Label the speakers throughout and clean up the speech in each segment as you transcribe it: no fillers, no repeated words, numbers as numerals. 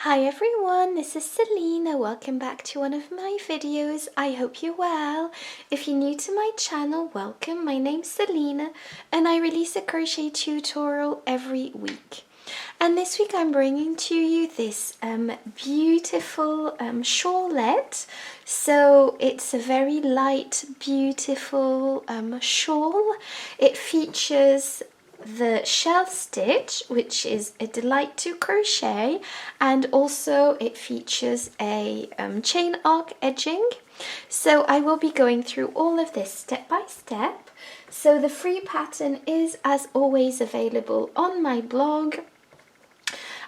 Speaker 1: Hi everyone, this is Selina. Welcome back to one of my videos. I hope you're well. If you're new to my channel, welcome. My name's Selina and I release a crochet tutorial every week. And this week I'm bringing to you this beautiful shawlette. So it's a very light, beautiful shawl. It features the shell stitch, which is a delight to crochet, and also it features a chain arc edging. So I will be going through all of this step by step. So the free pattern is as always available on my blog.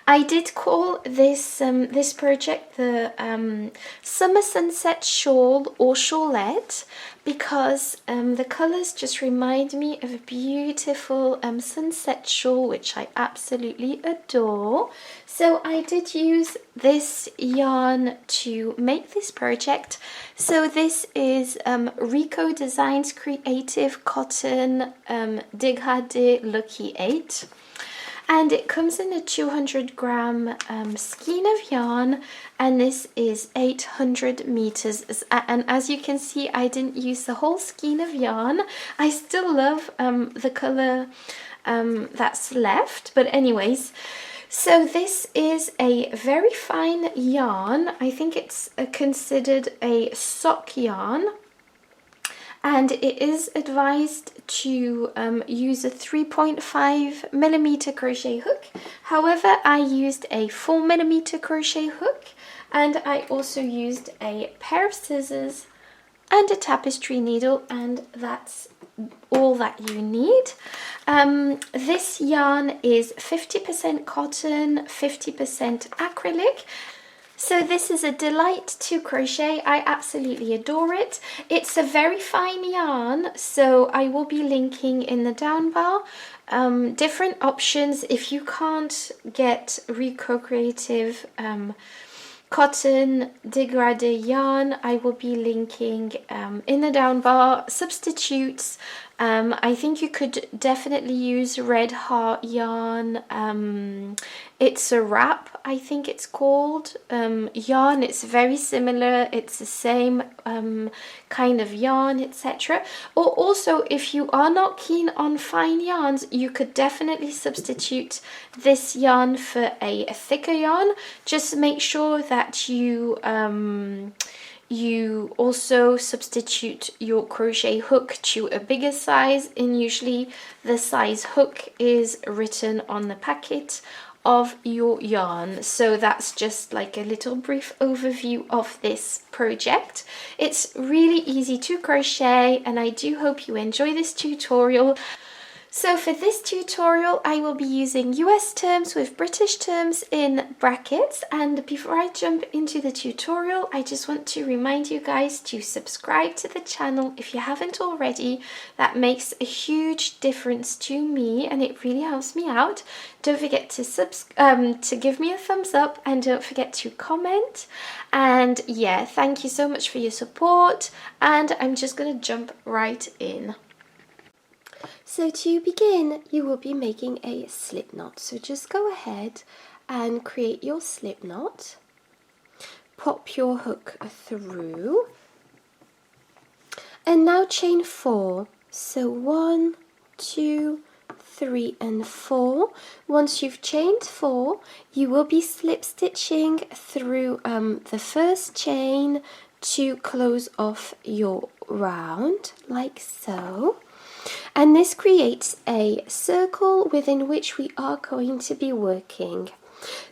Speaker 1: I did call this this project the Summer Sunset Shawl or Shawlette because the colours just remind me of a beautiful sunset shawl, which I absolutely adore. So I did use this yarn to make this project. So this is Rico Designs Creative Cotton Degrade Lucky 8. And it comes in a 200-gram skein of yarn, and this is 800 meters. And as you can see, I didn't use the whole skein of yarn. I still love the color that's left, but anyways. So this is a very fine yarn. I think it's considered a sock yarn. And it is advised to use a 3.5mm crochet hook. However, I used a 4mm crochet hook, and I also used a pair of scissors and a tapestry needle, and that's all that you need. This yarn is 50% cotton, 50% acrylic. So this is a delight to crochet. I absolutely adore it. It's a very fine yarn, so I will be linking in the down bar different options. If you can't get Rico Creative Cotton Degrade yarn, I will be linking in the down bar substitutes. I think you could definitely use Red Heart yarn. It's a wrap, I think it's called, yarn. It's very similar. It's the same kind of yarn, etc. Or also, if you are not keen on fine yarns, you could definitely substitute this yarn for a thicker yarn. Just make sure that you also substitute your crochet hook to a bigger size, and usually the size hook is written on the packet of your yarn. So that's just like a little brief overview of this project. It's really easy to crochet, and I do hope you enjoy this tutorial. So for this tutorial, I will be using US terms with British terms in brackets. And before I jump into the tutorial, I just want to remind you guys to subscribe to the channel if you haven't already. That makes a huge difference to me, and it really helps me out. Don't forget to give me a thumbs up, and don't forget to comment. And yeah, thank you so much for your support, and I'm just going to jump right in. So to begin, you will be making a slip knot. So just go ahead and create your slip knot. Pop your hook through. And now chain 4. So 1, 2, 3 and 4. Once you've chained 4, you will be slip stitching through the first chain to close off your round, like so. And this creates a circle within which we are going to be working.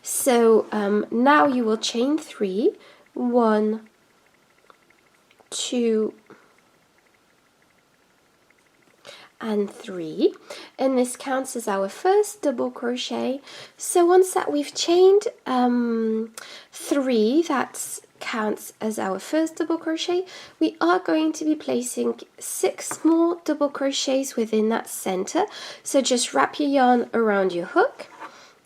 Speaker 1: So now you will chain 3, 1, 2 and 3, and this counts as our first double crochet. So once that we've chained 3, that's counts as our first double crochet, we are going to be placing 6 more double crochets within that center. So just wrap your yarn around your hook,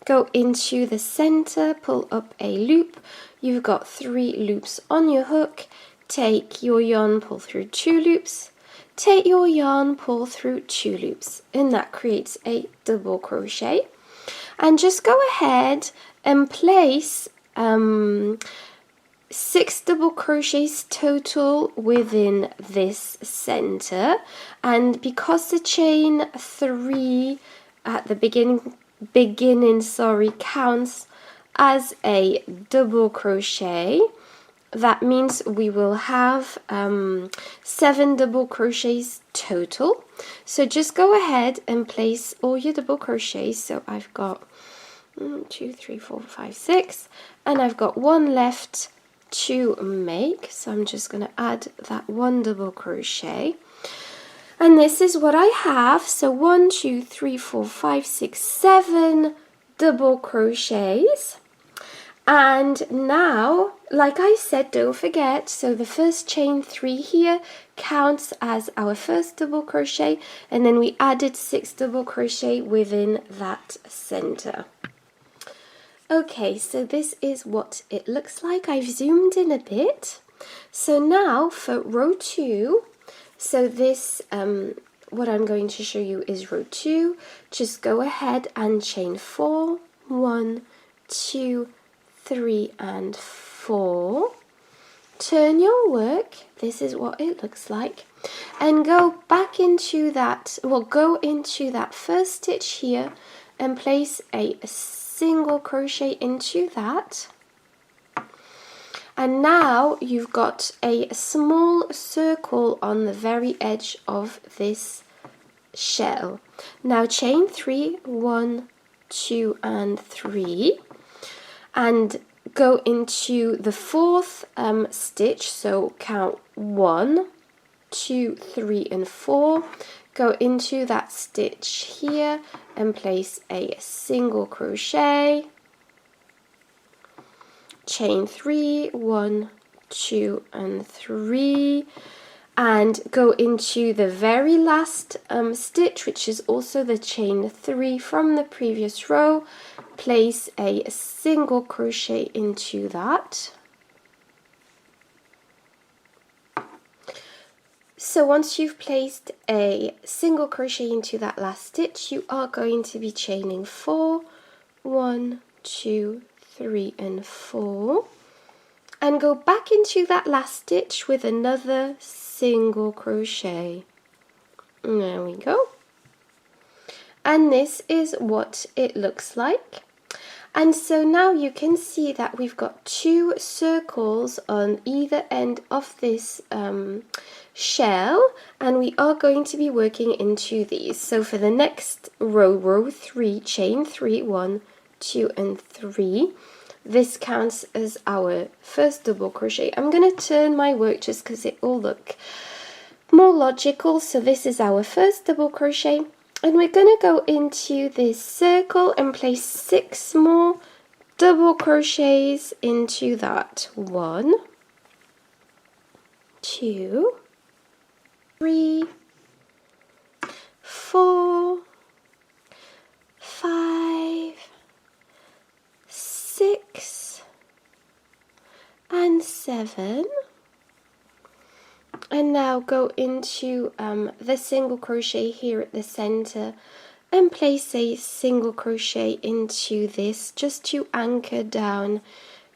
Speaker 1: go into the center, pull up a loop. You've got 3 loops on your hook. Take your yarn, pull through 2 loops, take your yarn, pull through 2 loops, and that creates a double crochet. And just go ahead and place 6 double crochets total within this center, and because the chain 3 at the beginning counts as a double crochet, that means we will have 7 double crochets total. So just go ahead and place all your double crochets. So I've got 1, 2, 3, 4, 5, 6, and I've got 1 left to make. So I'm just going to add that 1 double crochet. And this is what I have. So 1, 2, 3, 4, 5, 6, 7 double crochets. And now, like I said, don't forget, so the first chain 3 here counts as our first double crochet, and then we added 6 double crochet within that center. Okay, so this is what it looks like. I've zoomed in a bit. So now for row 2, so this, what I'm going to show you is row 2. Just go ahead and chain 4, 1, 2, 3 and 4. Turn your work, this is what it looks like, and go back into that, go into that first stitch here and place a single crochet into that. And now you've got a small circle on the very edge of this shell. Now chain 3, 1, 2 and 3. And go into the 4th stitch, so count 1, 2, 3 and 4. Go into that stitch here and place a single crochet, chain 3, 1, 2 and 3, and go into the very last stitch, which is also the chain 3 from the previous row. Place a single crochet into that. So once you've placed a single crochet into that last stitch, you are going to be chaining 4, 1, 2, 3 and 4, and go back into that last stitch with another single crochet. There we go. And this is what it looks like. And so now you can see that we've got 2 circles on either end of this shell, and we are going to be working into these. So for the next row, row 3, chain 3, 1, 2 and 3, this counts as our first double crochet. I'm going to turn my work just because it will look more logical. So this is our first double crochet. And we're going to go into this circle and place 6 more double crochets into that. 1, 2, 3, 4, 5, 6, and 7. And now go into the single crochet here at the center and place a single crochet into this just to anchor down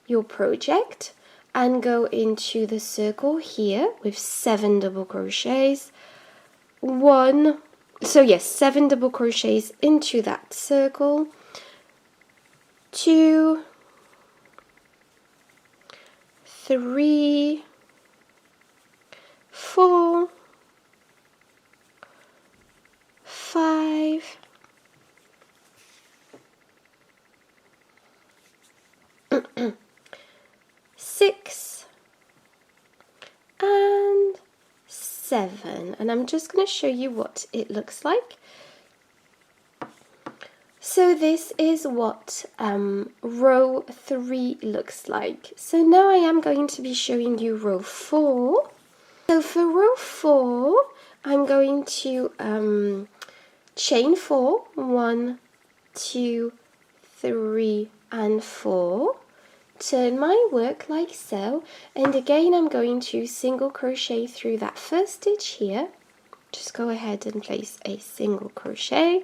Speaker 1: your project, and go into the circle here with 7 double crochets. 7 double crochets into that circle. 2, 3, 4, 5, 6, and 7. And I'm just going to show you what it looks like. So this is what row 3 looks like. So now I am going to be showing you row 4. So for row 4, I'm going to chain 4, 1, 2, 3, and 4. Turn my work like so, and again I'm going to single crochet through that first stitch here. Just go ahead and place a single crochet.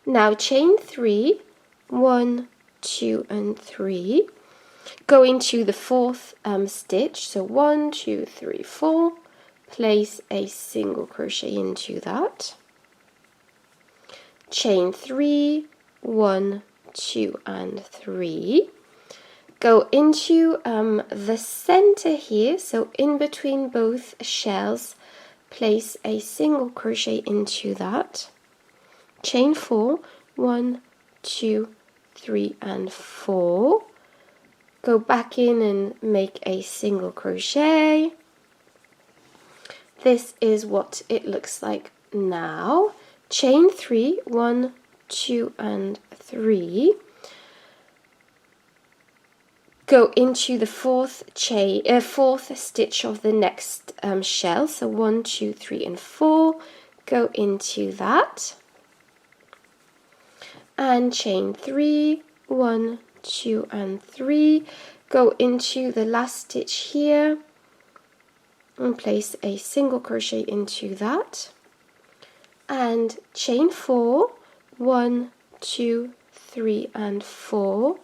Speaker 1: Now chain 3, 1, 2, and 3.
Speaker 2: go into the fourth stitch, so 1, 2, 3, 4, place a single crochet into that, chain 3, 1, 2 and 3, go into the center here, so in between both shells, place a single crochet into that, chain 4, 1, 2, 3 and 4, go back in and make a single crochet. This is what it looks like now. Chain 3, 1, 2 and 3, go into the fourth stitch of the next shell, so 1, 2, 3 and 4, go into that, and chain 3, 1, 2 and 3, go into the last stitch here and place a single crochet into that, and chain 4, 1, 2, 3 and 4,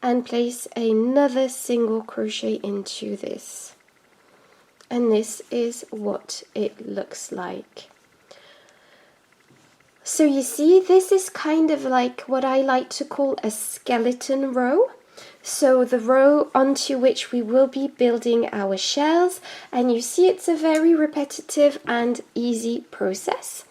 Speaker 2: and place another single crochet into this. And this is what it looks like. So you see, this is kind of like what I like to call a skeleton row. So the row onto which we will be building our shells, and you see it's a very repetitive and easy process.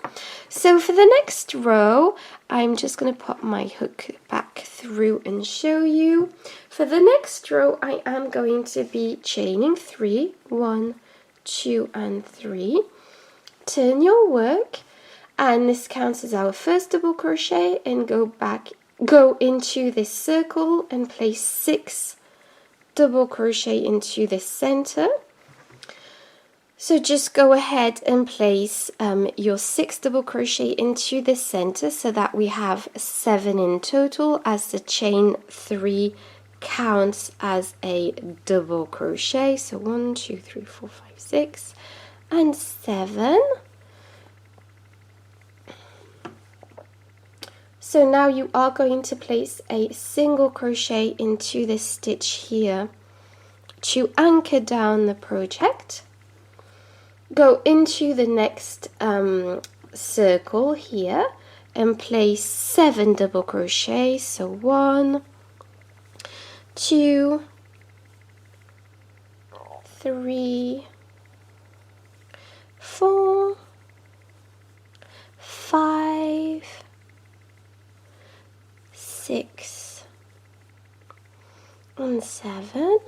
Speaker 2: So for the next row, I'm just going to pop my hook back through and show you. For the next row, I am going to be chaining 3, 1, 2 and 3. Turn your work, and this counts as our first double crochet, and go into this circle and place 6 double crochet into the center. So just go ahead and place your 6 double crochet into the center so that we have 7 in total, as the chain 3 counts as a double crochet. So 1, 2, 3, 4, 5, 6 and 7. So now you are going to place a single crochet into this stitch here to anchor down the project. Go into the next circle here and place 7 double crochets. So 1, 2, 3, 4, 5, 6 and 7,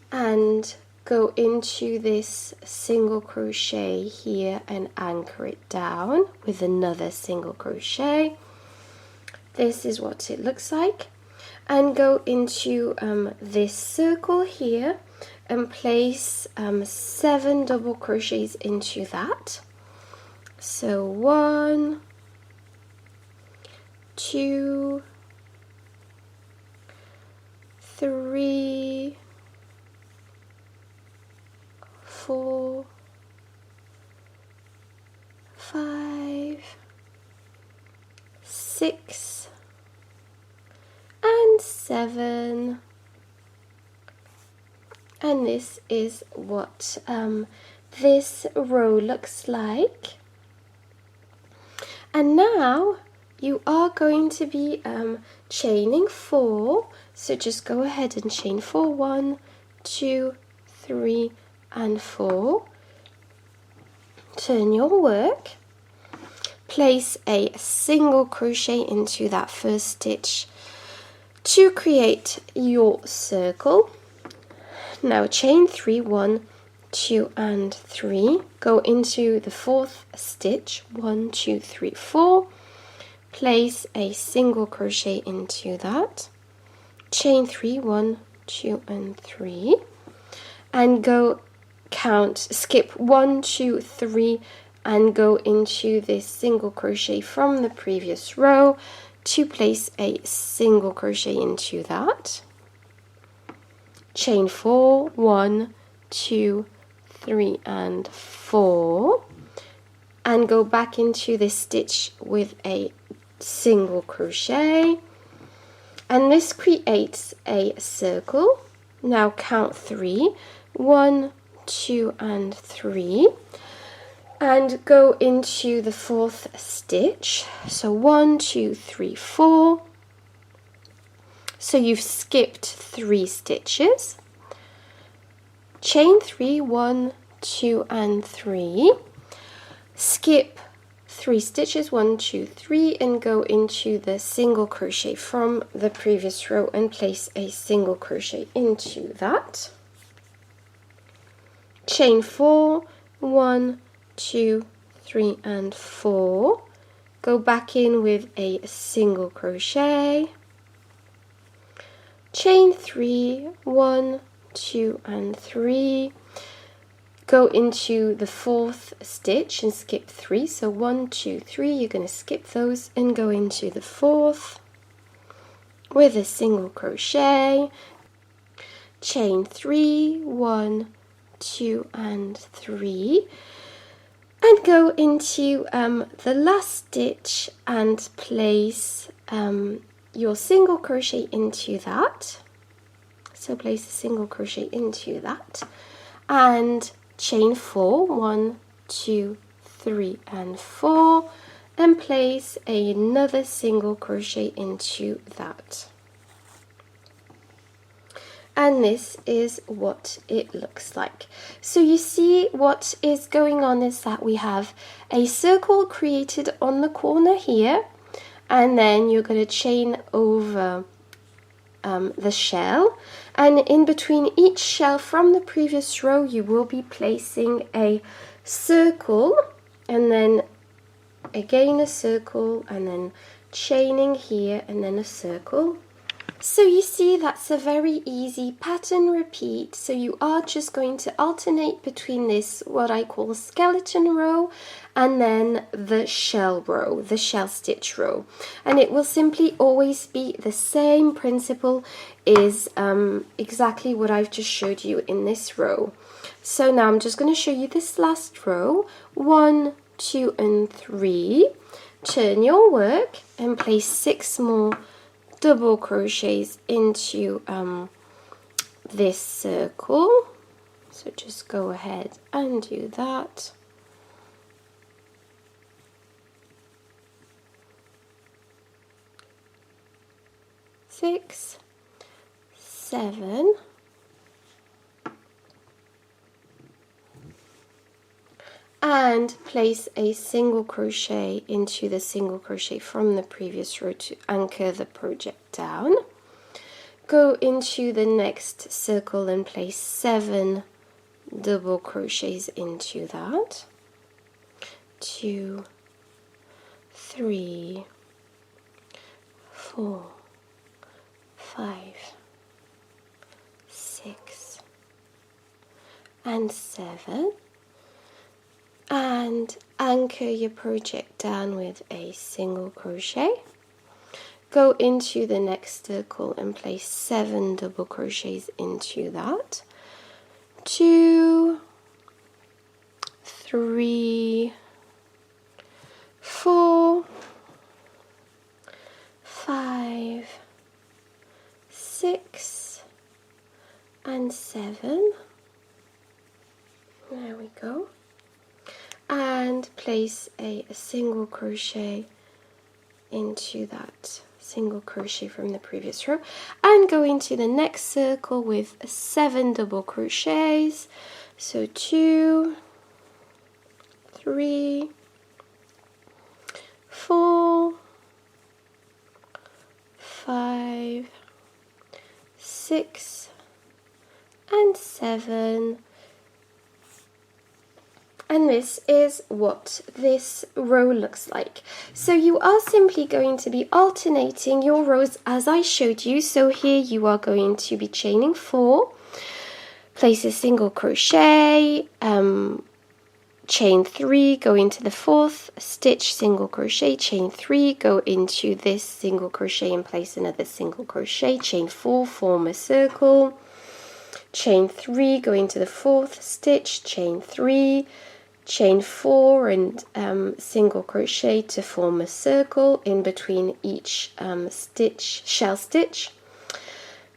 Speaker 2: and go into this single crochet here and anchor it down with another single crochet. This is what it looks like. And go into this circle here and place 7 double crochets into that. So 1, 2, 3, 4, 5, 6 and 7, and this is what this row looks like. And now you are going to be chaining 4, so just go ahead and chain 4, 1, 2, 3 and 4. Turn your work, place a single crochet into that first stitch to create your circle. Now chain 3, 1, 2 and 3, go into the fourth stitch, 1, 2, 3, 4, place a single crochet into that, chain 3, 1, 2 and 3, and go skip 1, 2, 3 and go into this single crochet from the previous row to place a single crochet into that, chain 4, 1, 2, 3 and 4, and go back into this stitch with a single crochet, and this creates a circle. Now count 3, 1, 2 and 3, and go into the 4th stitch. So 1, 2, 3, 4. So you've skipped 3 stitches. Chain 3, 1, 2 and 3. Skip 3 stitches, 1, 2, 3, and go into the single crochet from the previous row and place a single crochet into that. Chain 4, 1, 2, 3 and 4. Go back in with a single crochet. Chain 3, 1, 2 and 3. Go into the 4th stitch and skip 3. So 1, 2, 3, you're going to skip those and go into the 4th with a single crochet. Chain 3, 1, 2 and 3, and go into the last stitch and place your single crochet into that. So place a single crochet into that and chain 4, 1, 2, 3 and 4, and place another single crochet into that. And this is what it looks like. So you see what is going on is that we have a circle created on the corner here, and then you're going to chain over the shell, and in between each shell from the previous row you will be placing a circle, and then again a circle, and then chaining here and then a circle. So you see that's a very easy pattern repeat. So you are just going to alternate between this, what I call skeleton row, and then the shell row, the shell stitch row. And it will simply always be the same principle, is exactly what I've just showed you in this row. So now I'm just going to show you this last row. 1, 2 and 3. Turn your work and place 6 more double crochets into this circle. So just go ahead and do that. Six, 7, and place a single crochet into the single crochet from the previous row to anchor the project down. Go into the next circle and place 7 double crochets into that. 2, 3, 4, 5, 6 and 7, and anchor your project down with a single crochet. Go into the next circle and place 7 double crochets into that. 2, 3, 4, 5, 6 and 7. There we go. And place a single crochet into that single crochet from the previous row, and go into the next circle with 7 double crochets. So 2, 3, 4, 5, 6 and 7. And this is what this row looks like. So you are simply going to be alternating your rows as I showed you. So here you are going to be chaining 4, place a single crochet, chain 3, go into the 4th stitch, single crochet, chain 3, go into this single crochet and place another single crochet, chain 4, form a circle, chain 3, go into the 4th stitch, chain 3, chain 4 and single crochet to form a circle in between each shell stitch.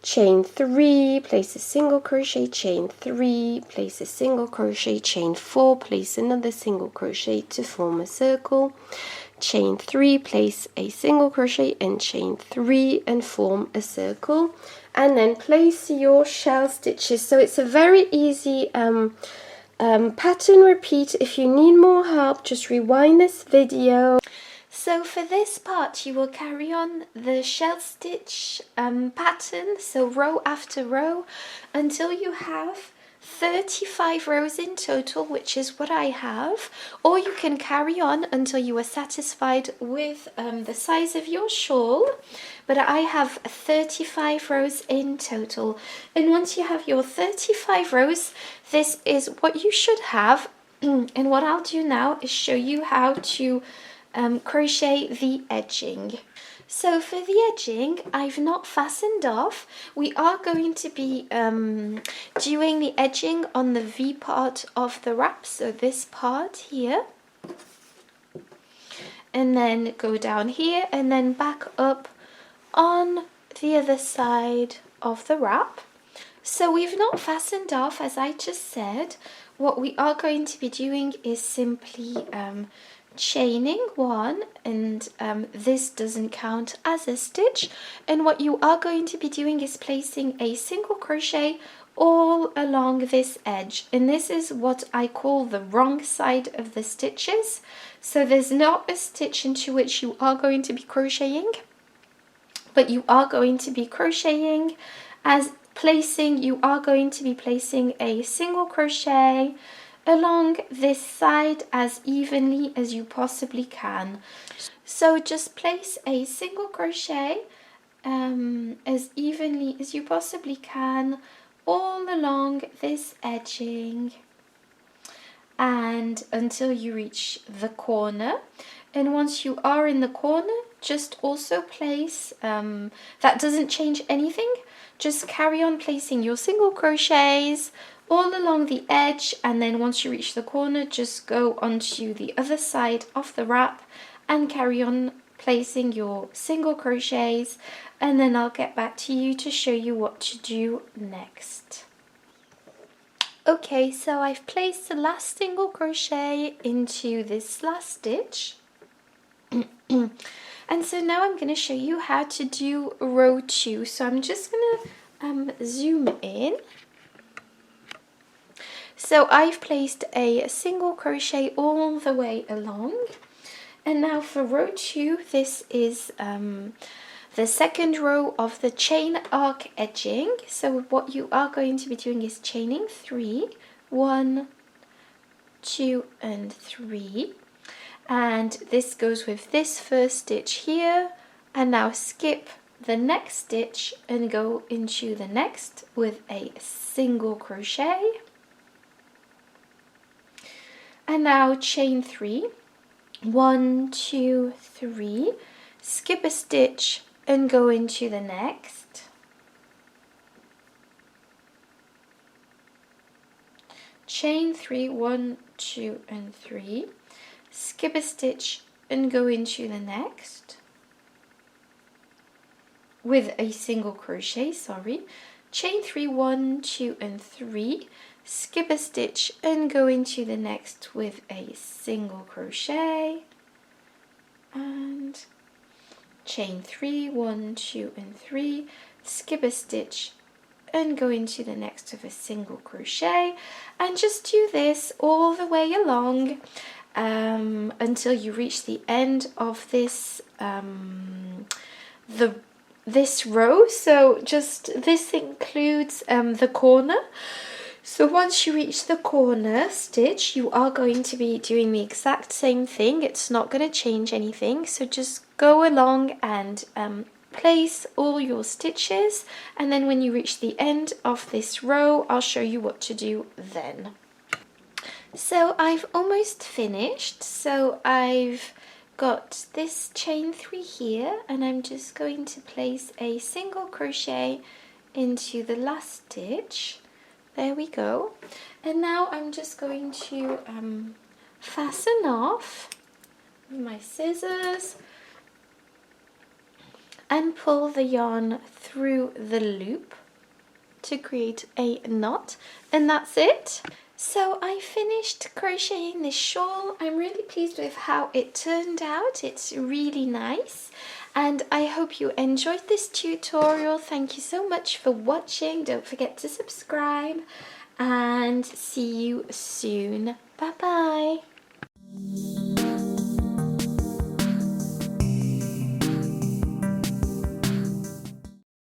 Speaker 2: Chain 3, place a single crochet, chain 3, place a single crochet, chain 4, place another single crochet to form a circle. Chain 3, place a single crochet and chain 3 and form a circle, and then place your shell stitches. So it's a very easy pattern repeat. If you need more help, just rewind this video.
Speaker 1: So for this part you will carry on the shell stitch pattern, so row after row, until you have 35 rows in total, which is what I have, or you can carry on until you are satisfied with the size of your shawl, but I have 35 rows in total. And once you have your 35 rows, this is what you should have. And what I'll do now is show you how to crochet the edging. So for the edging, I've not fastened off. We are going to be doing the edging on the V part of the wrap, so this part here, and then go down here and then back up on the other side of the wrap. So we've not fastened off, as I just said. What we are going to be doing is simply chaining 1, and this doesn't count as a stitch, and what you are going to be doing is placing a single crochet all along this edge, and this is what I call the wrong side of the stitches. So there's not a stitch into which you are going to be crocheting, but you are going to be crocheting you are going to be placing a single crochet along this side as evenly as you possibly can. So just place a single crochet as evenly as you possibly can all along this edging, and until you reach the corner. And once you are in the corner, just also place, that doesn't change anything, just carry on placing your single crochets all along the edge, and then once you reach the corner, just go onto the other side of the wrap and carry on placing your single crochets, and then I'll get back to you to show you what to do next. Okay, so I've placed the last single crochet into this last stitch. And so now I'm going to show you how to do row 2. So I'm just going to zoom in. So I've placed a single crochet all the way along, and now for row 2, this is the second row of the chain arc edging. So what you are going to be doing is chaining 3, 1, 2 and 3, and this goes with this first stitch here, and now skip the next stitch and go into the next with a single crochet, and now chain 3, 1, 2, 3, skip a stitch and go into the next, chain 3, 1, 2 and 3, skip a stitch and go into the next with a single crochet, chain 3, 1, 2 and 3, skip a stitch and go into the next with a single crochet, and chain 3, 1, 2 and 3, skip a stitch and go into the next with a single crochet, and just do this all the way along until you reach the end of this this row. So just this includes the corner. So once you reach the corner stitch, you are going to be doing the exact same thing. It's not going to change anything, so just go along and place all your stitches, and then when you reach the end of this row, I'll show you what to do then. So I've almost finished, so I've got this chain 3 here, and I'm just going to place a single crochet into the last stitch. There we go. And now I'm just going to fasten off with my scissors and pull the yarn through the loop to create a knot, and that's it. So I finished crocheting this shawl. I'm really pleased with how it turned out. It's really nice, and I hope you enjoyed this tutorial. Thank you so much for watching. Don't forget to subscribe, and see you soon. Bye bye.